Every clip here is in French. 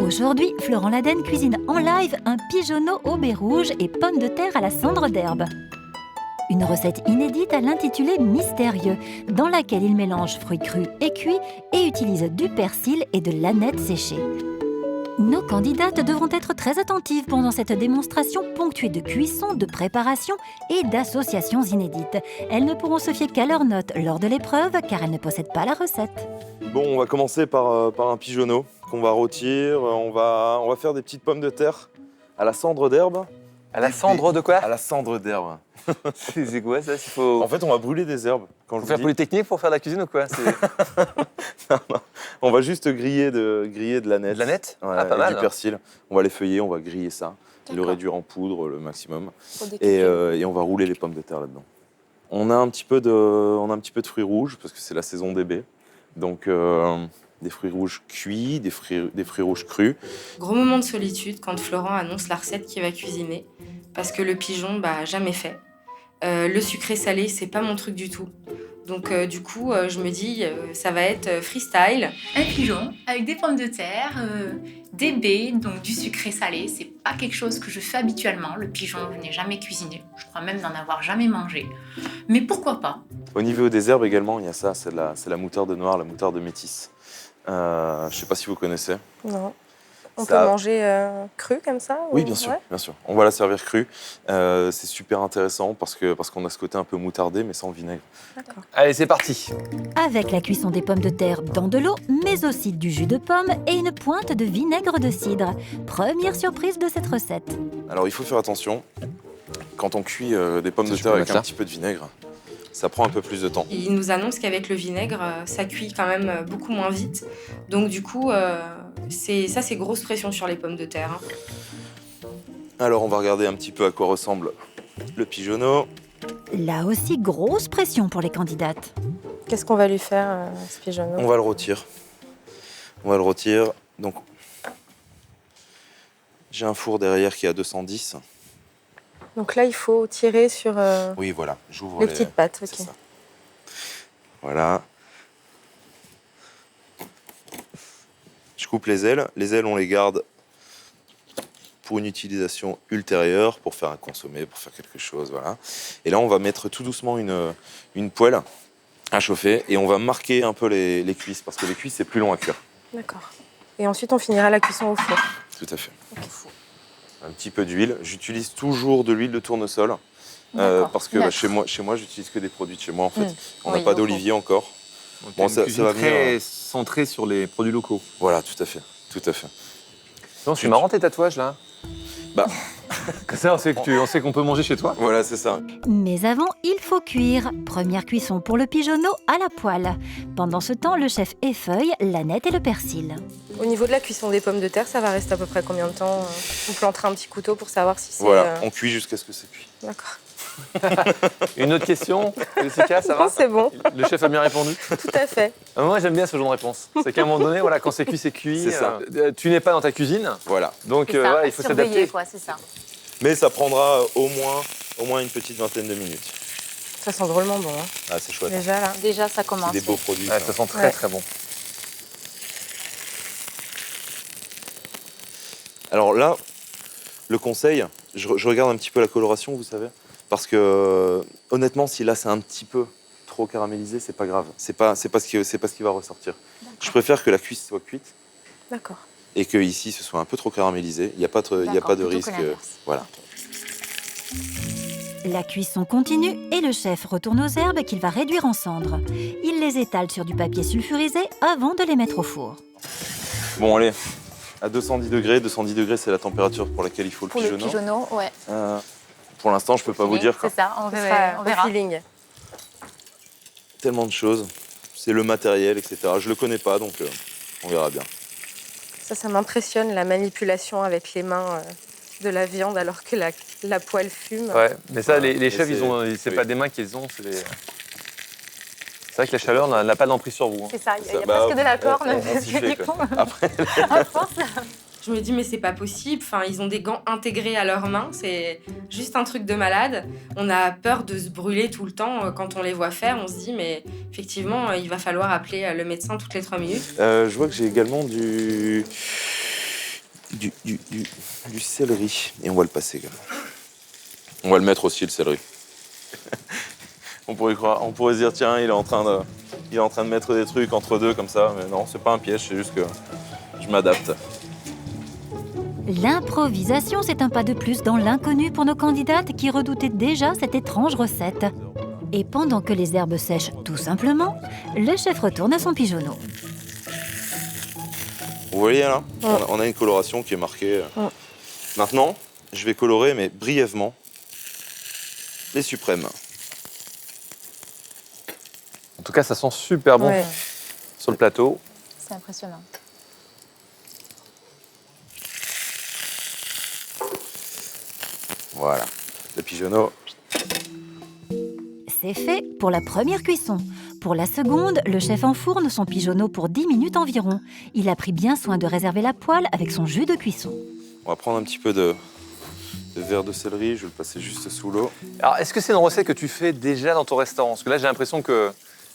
Aujourd'hui, Florent Laden cuisine en live un pigeonneau au baies rouges et pommes de terre à la cendre d'herbe. Une recette inédite à l'intitulé mystérieux, dans laquelle il mélange fruits crus et cuits et utilise du persil et de l'aneth séchée. Nos candidates devront être très attentives pendant cette démonstration ponctuée de cuisson, de préparation et d'associations inédites. Elles ne pourront se fier qu'à leurs notes lors de l'épreuve car elles ne possèdent pas la recette. Bon, on va commencer par un pigeonneau qu'on va rôtir. On va faire des petites pommes de terre à la cendre d'herbe. À la cendre de quoi? À la cendre d'herbe. C'est quoi ça? Faut... En fait, on va brûler des herbes. Quand Faut faire polytechnique pour faire de la cuisine ou quoi? Non. On va juste griller de l'aneth. De l'aneth? Ouais, pas mal. Du persil. On va les feuiller, on va griller ça. Le réduire en poudre le maximum. Et on va rouler les pommes de terre là-dedans. On a un petit peu de fruits rouges parce que c'est la saison des baies. Donc des fruits rouges cuits, des fruits rouges crus. Gros moment de solitude quand Florent annonce la recette qu'il va cuisiner. Parce que le pigeon, jamais fait. Le sucré-salé, c'est pas mon truc du tout. Donc du coup, je me dis, ça va être freestyle. Un pigeon avec des pommes de terre, des baies, donc du sucré salé. C'est pas quelque chose que je fais habituellement. Le pigeon, je n'ai jamais cuisiné. Je crois même n'en avoir jamais mangé. Mais pourquoi pas? Au niveau des herbes également, il y a ça, c'est la moutarde noire, la moutarde métisse. Je sais pas si vous connaissez. Non. On peut manger cru comme ça? Oui, bien sûr, bien sûr. On va la servir crue. C'est super intéressant parce qu'on a ce côté un peu moutardé, mais sans vinaigre. D'accord. Allez, c'est parti. Avec la cuisson des pommes de terre dans de l'eau, mais aussi du jus de pomme et une pointe de vinaigre de cidre. Première surprise de cette recette. Alors, il faut faire attention. Quand on cuit des pommes de terre avec un petit peu de vinaigre, ça prend un peu plus de temps. Il nous annonce qu'avec le vinaigre, ça cuit quand même beaucoup moins vite. Donc du coup, c'est grosse pression sur les pommes de terre. Alors, on va regarder un petit peu à quoi ressemble le pigeonneau. Là aussi, grosse pression pour les candidates. Qu'est-ce qu'on va lui faire, ce pigeonneau? On va le rôtir. Donc, j'ai un four derrière qui est à 210. Donc là, il faut tirer sur Oui, voilà. J'ouvre les petites pattes. C'est Ok. ça. Voilà. Je coupe les ailes. Les ailes, on les garde pour une utilisation ultérieure, pour faire un consommé, pour faire quelque chose, voilà. Et là, on va mettre tout doucement une poêle à chauffer et on va marquer un peu les cuisses, parce que les cuisses, c'est plus long à cuire. D'accord. Et ensuite, on finira la cuisson au four. Tout à fait. Okay. Un petit peu d'huile. J'utilise toujours de l'huile de tournesol, parce que chez moi, j'utilise que des produits de chez moi, en fait. On n'a pas d'olivier encore. Donc, bon, ça va venir très centré sur les produits locaux. Voilà, tout à fait. Non, c'est marrant tes tatouages là. Bah, ça, on sait qu'on peut manger chez toi. Voilà, c'est ça. Mais avant, il faut cuire. Première cuisson pour le pigeonneau à la poêle. Pendant ce temps, le chef effeuille l'aneth et le persil. Au niveau de la cuisson des pommes de terre, ça va rester à peu près combien de temps? On plantera un petit couteau pour savoir si c'est... Voilà, on cuit jusqu'à ce que c'est cuit. D'accord. Une autre question, Jessica, ça va? Non, c'est bon. Le chef a bien répondu? Tout à fait. Moi, j'aime bien ce genre de réponse. C'est qu'à un moment donné, voilà, quand c'est cuit, c'est cuit. C'est ça. Tu n'es pas dans ta cuisine. Voilà. Donc, il faut s'adapter. C'est ça. Mais ça prendra au moins une petite vingtaine de minutes. Ça sent drôlement bon. Hein. Ah, c'est chouette. Déjà, là. Déjà, ça commence. C'est des beaux produits. Ça sent très, très bon. Alors là, le conseil, je regarde un petit peu la coloration, vous savez, parce que honnêtement, si là c'est un petit peu trop caramélisé, c'est pas grave. C'est pas ce qui va ressortir. Je préfère que la cuisse soit cuite. D'accord. Et que ici ce soit un peu trop caramélisé. Il n'y a pas de risque. Voilà. La cuisson continue et le chef retourne aux herbes qu'il va réduire en cendres. Il les étale sur du papier sulfurisé avant de les mettre au four. Bon, allez. À 210 degrés. 210 degrés, c'est la température pour laquelle il faut le pigeonneau. Pour le pigeonneau, ouais. Pour l'instant, je peux pas vous dire. C'est ça, on verra. Feeling. Tellement de choses. C'est le matériel, etc. Je le connais pas, donc on verra bien. Ça m'impressionne, la manipulation avec les mains de la viande alors que la poêle fume. Ouais, mais ça, les chefs, c'est pas des mains qu'ils ont, c'est C'est vrai que la chaleur n'a pas d'emprise sur vous. Hein. C'est ça, il y a presque de la corne. Après, Je me dis, mais c'est pas possible. Enfin, ils ont des gants intégrés à leurs mains. C'est juste un truc de malade. On a peur de se brûler tout le temps quand on les voit faire. On se dit, mais effectivement, il va falloir appeler le médecin toutes les 3 minutes. je vois que j'ai également du céleri. Et on va le passer également. On va le mettre aussi, le céleri. On pourrait croire, on pourrait se dire, tiens, il est en train de mettre des trucs entre deux comme ça. Mais non, c'est pas un piège, c'est juste que je m'adapte. L'improvisation, c'est un pas de plus dans l'inconnu pour nos candidates qui redoutaient déjà cette étrange recette. Et pendant que les herbes sèchent tout simplement, le chef retourne à son pigeonneau. Vous voyez là, Ouais. on a une coloration qui est marquée. Ouais. Maintenant, je vais colorer, mais brièvement, les suprêmes. En tout cas, ça sent super bon Ouais. sur le plateau. C'est impressionnant. Voilà, le pigeonneau. C'est fait pour la première cuisson. Pour la seconde, le chef enfourne son pigeonneau pour 10 minutes environ. Il a pris bien soin de réserver la poêle avec son jus de cuisson. On va prendre un petit peu de verre de céleri, je vais le passer juste sous l'eau. Alors, est-ce que c'est une recette que tu fais déjà dans ton restaurant? Parce que là, j'ai l'impression que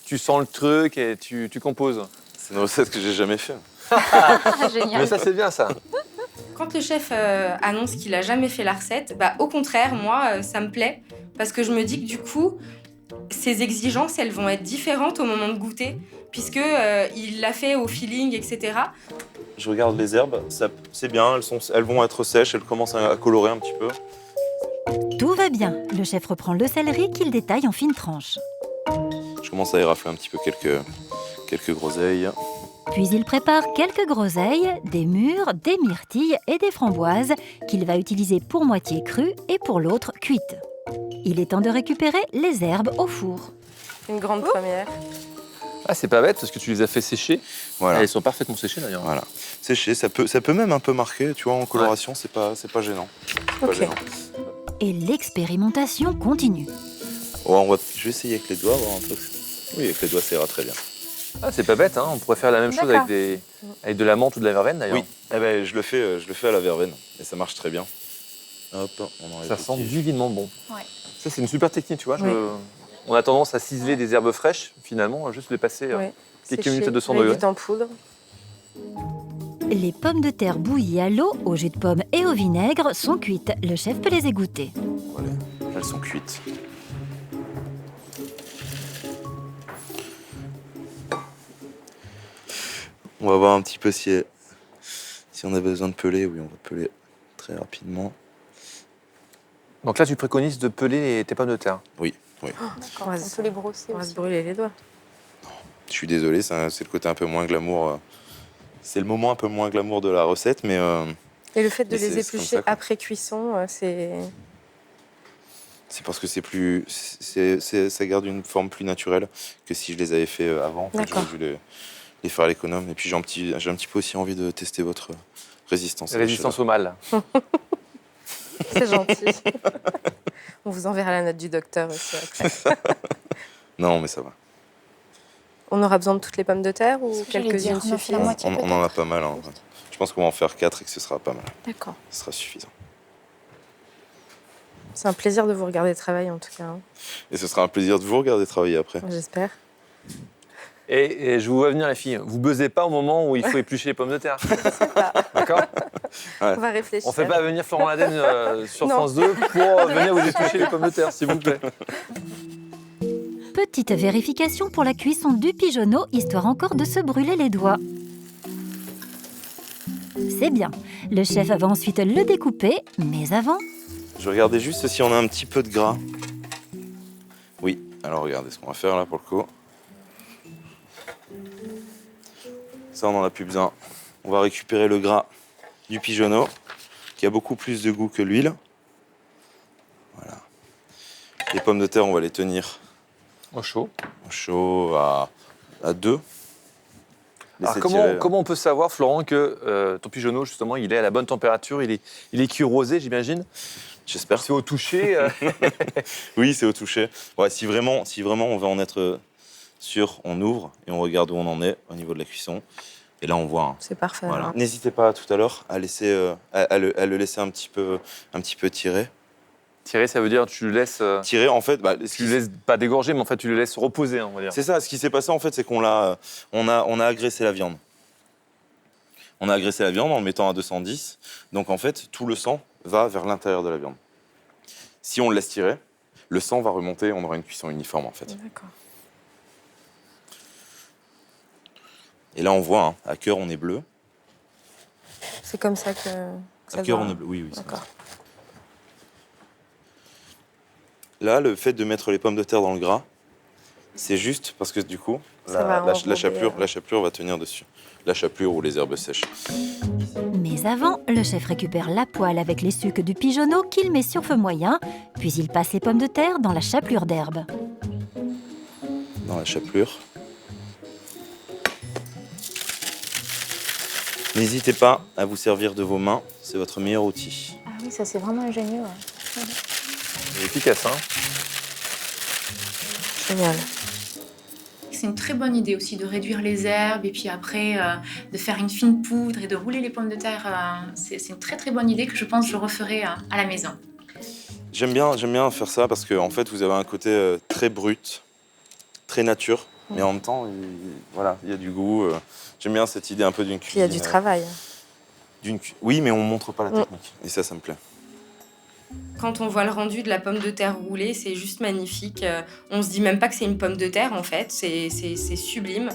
tu sens le truc et tu composes. C'est une recette que j'ai jamais faite. Mais ça, c'est bien, ça. Quand le chef annonce qu'il a jamais fait la recette, bah, au contraire, moi, ça me plaît. Parce que je me dis que du coup, ses exigences, elles vont être différentes au moment de goûter. Puisque il l'a fait au feeling, etc. Je regarde les herbes, c'est bien, elles vont être sèches, elles commencent à colorer un petit peu. Tout va bien. Le chef reprend le céleri qu'il détaille en fines tranches. Je commence à érafler un petit peu quelques groseilles. Puis il prépare quelques groseilles, des mûres, des myrtilles et des framboises qu'il va utiliser pour moitié crues et pour l'autre cuites. Il est temps de récupérer les herbes au four. Une grande première. Ah, c'est pas bête parce que tu les as fait sécher. Voilà. Elles sont parfaitement séchées d'ailleurs. Voilà. Séché, ça peut même un peu marquer, tu vois, en coloration, c'est pas gênant. C'est pas Ok. gênant. Et l'expérimentation continue. Oh, je vais essayer avec les doigts, voir un peu. Oui, avec les doigts, ça ira très bien. Ah, c'est pas bête, hein. On pourrait faire la même chose D'accord. avec de la menthe ou de la verveine d'ailleurs. Oui, eh ben, je le fais à la verveine et ça marche très bien. Hop, on enlève Ça le sent petit- divinement bon. Ouais. Ça, c'est une super technique, tu vois. Oui. On a tendance à ciseler des herbes fraîches, finalement, juste les passer Ouais. quelques Séché, minutes à 200 réduite degrés. en poudre. Les pommes de terre bouillies à l'eau, au jus de pomme et au vinaigre sont cuites. Le chef peut les égoutter. Voilà, elles sont cuites. On va voir un petit peu si on a besoin de peler. Oui, on va peler très rapidement. Donc là, tu préconises de peler tes pommes de terre. Oui. On va On peut les brosser On va aussi. se brûler les doigts. Je suis désolé, c'est le côté un peu moins glamour. C'est le moment un peu moins glamour de la recette, mais Et le fait de Mais les c'est comme éplucher ça, quoi. après cuisson, c'est... c'est parce que ça garde une forme plus naturelle que si je les avais fait avant. En fait, D'accord. j'aurais dû les faire à l'économe. Et puis j'ai un petit peu aussi envie de tester votre résistance. à la Résistance au mal. C'est gentil. On vous enverra la note du docteur aussi après. chaleur. Non, mais ça va. On aura besoin de toutes les pommes de terre ou C'est ce que j'allais quelques-unes dire, on en fait la suffisent? moitié. On en a pas mal. Hein. Je pense qu'on va en faire 4 et que ce sera pas mal. D'accord. Ce sera suffisant. C'est un plaisir de vous regarder travailler en tout cas, hein. Et ce sera un plaisir de vous regarder travailler après. J'espère. Et je vous vois venir, les filles. Vous buzzez pas au moment où il faut éplucher les pommes de terre. D'accord? On va réfléchir. On fait pas venir Florent Laden sur Non. France 2 pour venir vous éplucher les pommes de terre, s'il vous plaît. Petite vérification pour la cuisson du pigeonneau, histoire encore de se brûler les doigts. C'est bien. Le chef va ensuite le découper, mais avant, Je regardais juste si on a un petit peu de gras. Oui, alors regardez ce qu'on va faire là pour le coup. Ça, on n'en a plus besoin. On va récupérer le gras du pigeonneau, qui a beaucoup plus de goût que l'huile. Voilà. Les pommes de terre, on va les tenir Au chaud. au chaud à 2. Alors comment on peut savoir, Florent, que ton pigeonneau, justement, il est à la bonne température, il est cuit rosé, j'imagine? J'espère. C'est au toucher. Oui, c'est au toucher. Ouais, si vraiment on veut en être sûr, on ouvre et on regarde où on en est au niveau de la cuisson. Et là, on voit. Hein. C'est parfait. Voilà. alors. N'hésitez pas tout à l'heure à laisser, à le laisser un petit peu tirer. Tirer, ça veut dire tu le laisses, Tirer, en fait, tu le laisses pas dégorger, mais en fait tu le laisses reposer, hein, on va dire. c'est ça. Ce qui s'est passé, en fait, c'est on a agressé la viande. On a agressé la viande en le mettant à 210. Donc en fait, tout le sang va vers l'intérieur de la viande. Si on le laisse tirer, le sang va remonter, on aura une cuisson uniforme en fait. D'accord. Et là on voit, hein, à cœur on est bleu. C'est comme ça que ça À cœur doit- on est bleu, oui. C'est D'accord. comme ça. Là, le fait de mettre les pommes de terre dans le gras, c'est juste parce que du coup, Ça va enrober, la chapelure va tenir dessus. La chapelure ou les herbes sèches. Mais avant, le chef récupère la poêle avec les sucs du pigeonneau qu'il met sur feu moyen, puis il passe les pommes de terre dans la chapelure d'herbe. Dans la chapelure. N'hésitez pas à vous servir de vos mains, c'est votre meilleur outil. Ah oui, ça c'est vraiment ingénieux. Ouais. C'est efficace, hein. Génial. C'est une très bonne idée aussi de réduire les herbes et puis après de faire une fine poudre et de rouler les pommes de terre. C'est une très très bonne idée que je pense que je referai à la maison. J'aime bien faire ça parce que en fait, vous avez un côté très brut, très nature, mais en même temps, il y a du goût. J'aime bien cette idée un peu d'une Puis cuisine. il y a du travail. Oui, mais on montre pas la technique. Et ça me plaît. Quand on voit le rendu de la pomme de terre roulée, c'est juste magnifique. On se dit même pas que c'est une pomme de terre en fait, c'est sublime.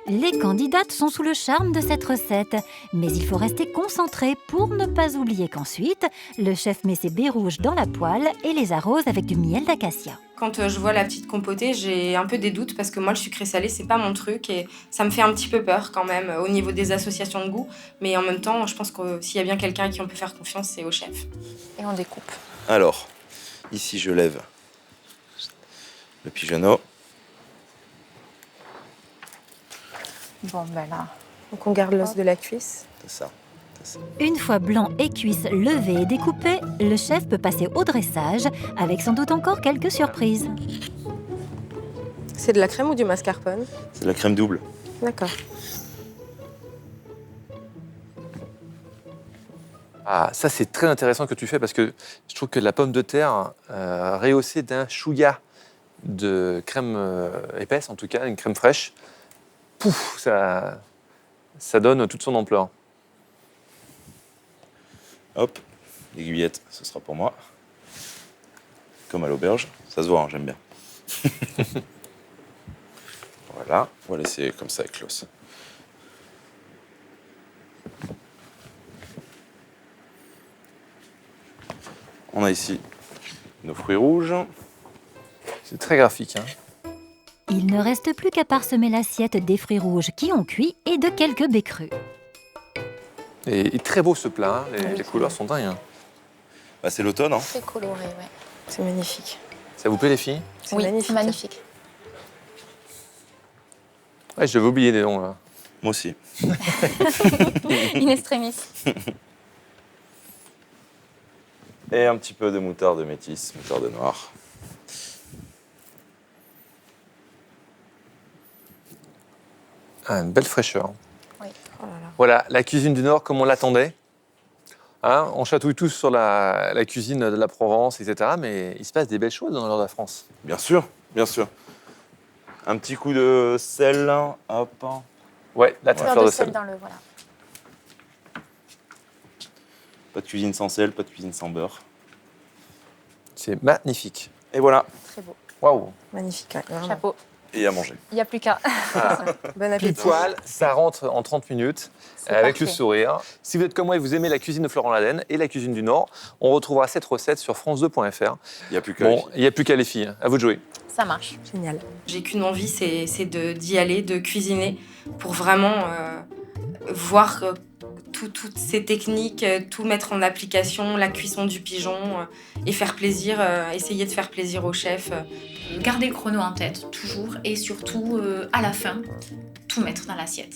Les candidates sont sous le charme de cette recette, mais il faut rester concentré pour ne pas oublier qu'ensuite, le chef met ses baies rouges dans la poêle et les arrose avec du miel d'acacia. Quand je vois la petite compotée, j'ai un peu des doutes parce que moi le sucré salé c'est pas mon truc et ça me fait un petit peu peur quand même au niveau des associations de goût. Mais en même temps, je pense que s'il y a bien quelqu'un à qui on peut faire confiance, c'est au chef. Et on découpe. Alors, ici, je lève le pigeonneau. Bon, ben là. Donc on garde l'os de la cuisse. C'est ça. Une fois blanc et cuisses levées et découpées, le chef peut passer au dressage, avec sans doute encore quelques surprises. C'est de la crème ou du mascarpone? C'est de la crème double. D'accord. Ah, ça c'est très intéressant que tu fais parce que je trouve que la pomme de terre rehaussée d'un chouïa de crème épaisse, en tout cas, une crème fraîche, pouf, ça donne toute son ampleur. Hop, l'aiguillette, ce sera pour moi. Comme à l'auberge. Ça se voit, hein, j'aime bien. Voilà, on va laisser comme ça avec l'os. On a ici nos fruits rouges. C'est très graphique, hein. Il ne reste plus qu'à parsemer l'assiette des fruits rouges qui ont cuit et de quelques baies crues. Et très beau ce plat, hein. Les couleurs sont dingues, hein. Bah, c'est l'automne, hein. Très coloré, ouais. C'est magnifique. Ça vous plaît les filles? C'est Oui, magnifique. c'est magnifique. Ouais, je vais oublier les noms là. Moi aussi. In extremis. Et un petit peu de moutarde métisse, moutarde noire. Ah, une belle fraîcheur. Oh là là. Voilà, la cuisine du Nord comme on l'attendait. Hein, on chatouille tous sur la cuisine de la Provence, etc. Mais il se passe des belles choses dans le nord de la France. Bien sûr, bien sûr. Un petit coup de sel, hop. Ouais, la fleur de sel. dans le voilà. Pas de cuisine sans sel, pas de cuisine sans beurre. C'est magnifique. Et voilà, Très beau. Waouh. Magnifique. Ouais, vraiment. Chapeau. et à manger. Il n'y a plus qu'à. Bon Pile appétit. poil, ça rentre en 30 minutes C'est avec le parfait. sourire. Si vous êtes comme moi et vous aimez la cuisine de Florent Laden et la cuisine du Nord, on retrouvera cette recette sur france2.fr. Il n'y a plus qu'à Bon, il n'y a plus qu'à les filles. À vous de jouer. Ça marche. Génial. J'ai qu'une envie, c'est d'y aller, de cuisiner pour vraiment voir toutes ces techniques, tout mettre en application, la cuisson du pigeon et faire plaisir, essayer de faire plaisir au chef. Gardez le chrono en tête, toujours, et surtout, à la fin, tout mettre dans l'assiette.